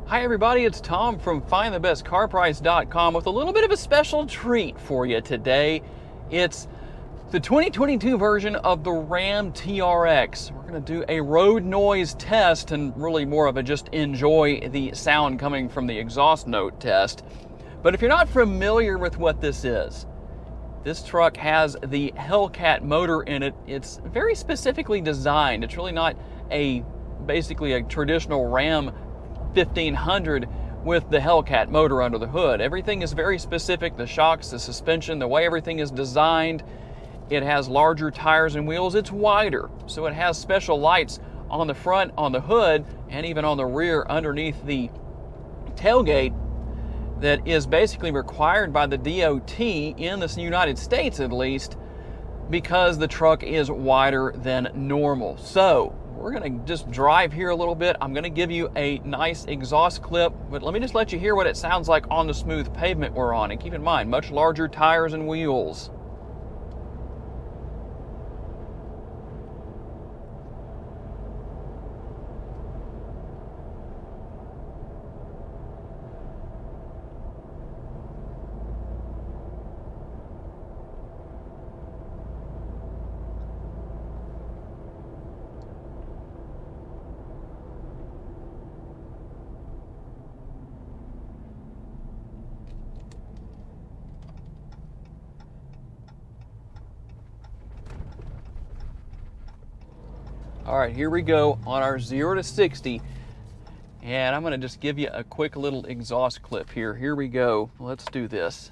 Hi everybody, it's Tom from FindTheBestCarPrice.com with a little bit of a special treat for you today. It's the 2022 version of the RAM TRX. We're going to do a road noise test and really more of a just enjoy the sound coming from the exhaust note test. But if you're not familiar with what this is, this truck has the Hellcat motor in it. It's very specifically designed. It's really not basically a traditional Ram 1500 with the Hellcat motor under the hood. Everything is very specific. The shocks, the suspension, the way everything is designed. It has larger tires and wheels. It's wider, so it has special lights on the front, on the hood, and even on the rear underneath the tailgate that is basically required by the DOT in the United States at least, because the truck is wider than normal. So we're going to just drive here a little bit. I'm going to give you a nice exhaust clip, but let me just let you hear what it sounds like on the smooth pavement we're on. And keep in mind, much larger tires and wheels. All right, here we go on our 0 to 60, and I'm going to just give you a quick little exhaust clip here. Here we go. Let's do this.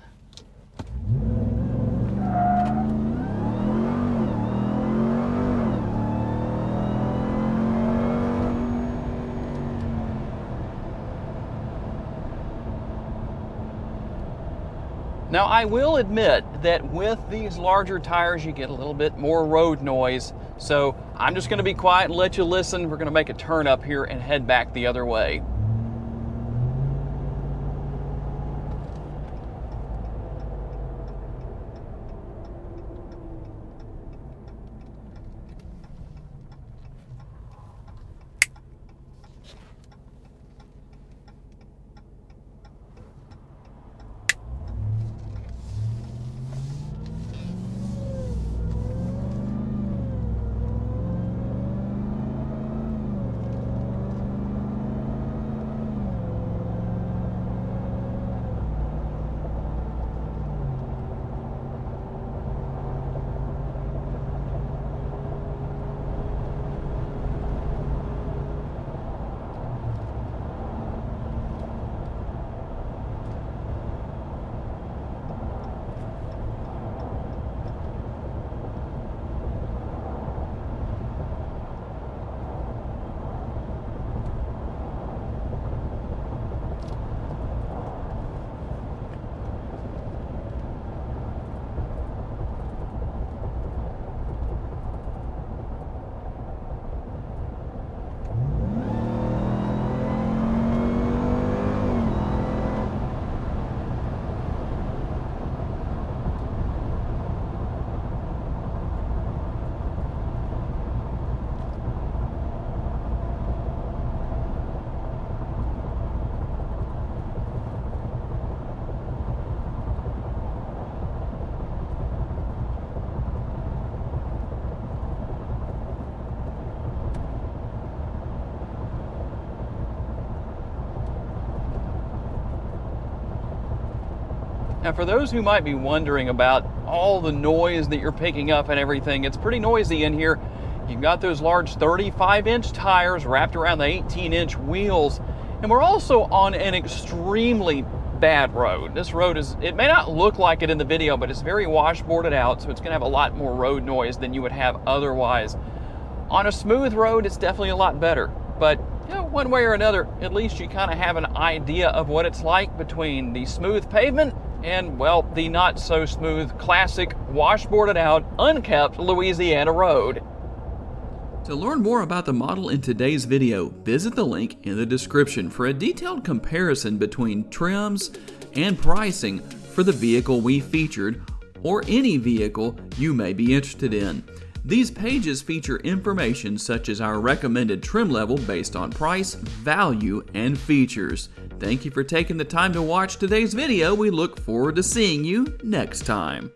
Now, I will admit that with these larger tires, you get a little bit more road noise. So I'm just going to be quiet and let you listen. We're going to make a turn up here and head back the other way. Now, for those who might be wondering about all the noise that you're picking up and everything, it's pretty noisy in here. You've got those large 35-inch tires wrapped around the 18-inch wheels, and we're also on an extremely bad road. This road it may not look like it in the video, but it's very washboarded out, so it's going to have a lot more road noise than you would have otherwise. On a smooth road, it's definitely a lot better, but you know, one way or another, at least you kind of have an idea of what it's like between the smooth pavement and, well, the not so smooth, classic, washboarded out, unkept Louisiana road. To learn more about the model in today's video, visit the link in the description for a detailed comparison between trims and pricing for the vehicle we featured or any vehicle you may be interested in. These pages feature information such as our recommended trim level based on price, value, and features. Thank you for taking the time to watch today's video. We look forward to seeing you next time.